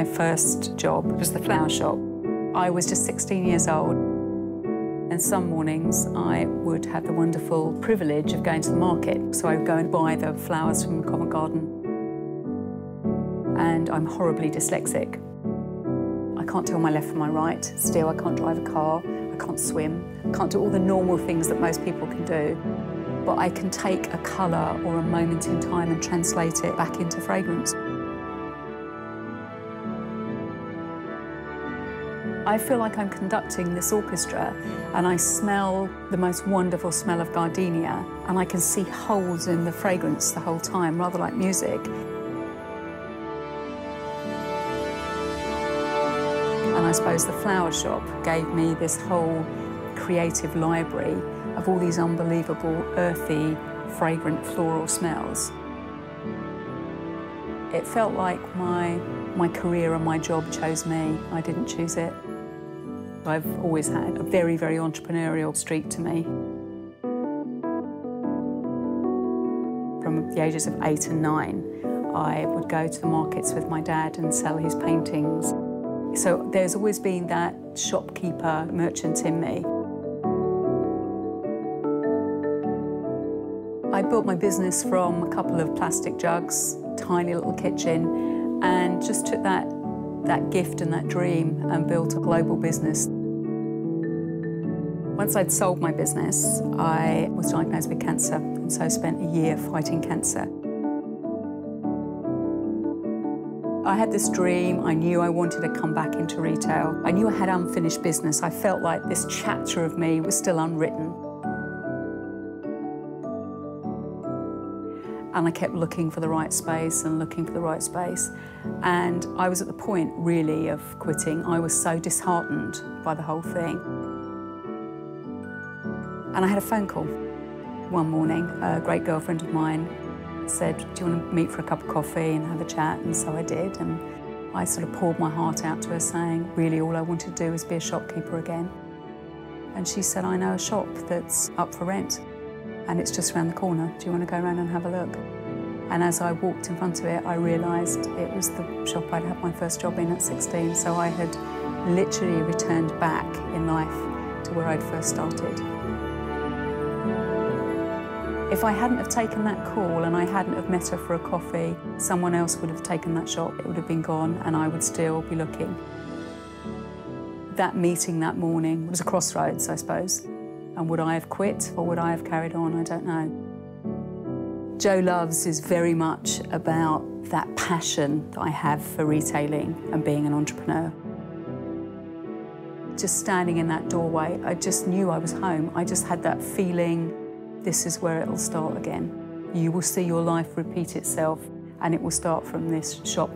My first job was the flower shop. I was just 16 years old, and some mornings I would have the wonderful privilege of going to the market. So I would go and buy the flowers from Covent Garden. And I'm horribly dyslexic. I can't tell my left from my right. Still, I can't drive a car, I can't swim, I can't do all the normal things that most people can do. But I can take a colour or a moment in time and translate it back into fragrance. I feel like I'm conducting this orchestra and I smell the most wonderful smell of gardenia, and I can see holes in the fragrance the whole time, rather like music. And I suppose the flower shop gave me this whole creative library of all these unbelievable, earthy, fragrant floral smells. It felt like my career and my job chose me. I didn't choose it. I've always had a very, very entrepreneurial streak to me. From the ages of 8 and 9, I would go to the markets with my dad and sell his paintings. So there's always been that shopkeeper, merchant in me. I built my business from a couple of plastic jugs, tiny little kitchen, and just took that gift and that dream and built a global business. Once I'd sold my business, I was diagnosed with cancer, and so I spent a year fighting cancer. I had this dream. I knew I wanted to come back into retail. I knew I had unfinished business. I felt like this chapter of me was still unwritten. And I kept looking for the right space and looking for the right space. And I was at the point, really, of quitting. I was so disheartened by the whole thing. And I had a phone call one morning. A great girlfriend of mine said, "Do you want to meet for a cup of coffee and have a chat?" And so I did. And I sort of poured my heart out to her, saying, really, all I wanted to do was be a shopkeeper again. And she said, "I know a shop that's up for rent, and it's just around the corner. Do you want to go around and have a look?" And as I walked in front of it, I realised it was the shop I'd had my first job in at 16. So I had literally returned back in life to where I'd first started. If I hadn't have taken that call and I hadn't have met her for a coffee, someone else would have taken that shop. It would have been gone and I would still be looking. That meeting that morning was a crossroads, I suppose. And would I have quit or would I have carried on? I don't know. Jo Loves is very much about that passion that I have for retailing and being an entrepreneur. Just standing in that doorway, I just knew I was home. I just had that feeling, this is where it'll start again. You will see your life repeat itself, and it will start from this shop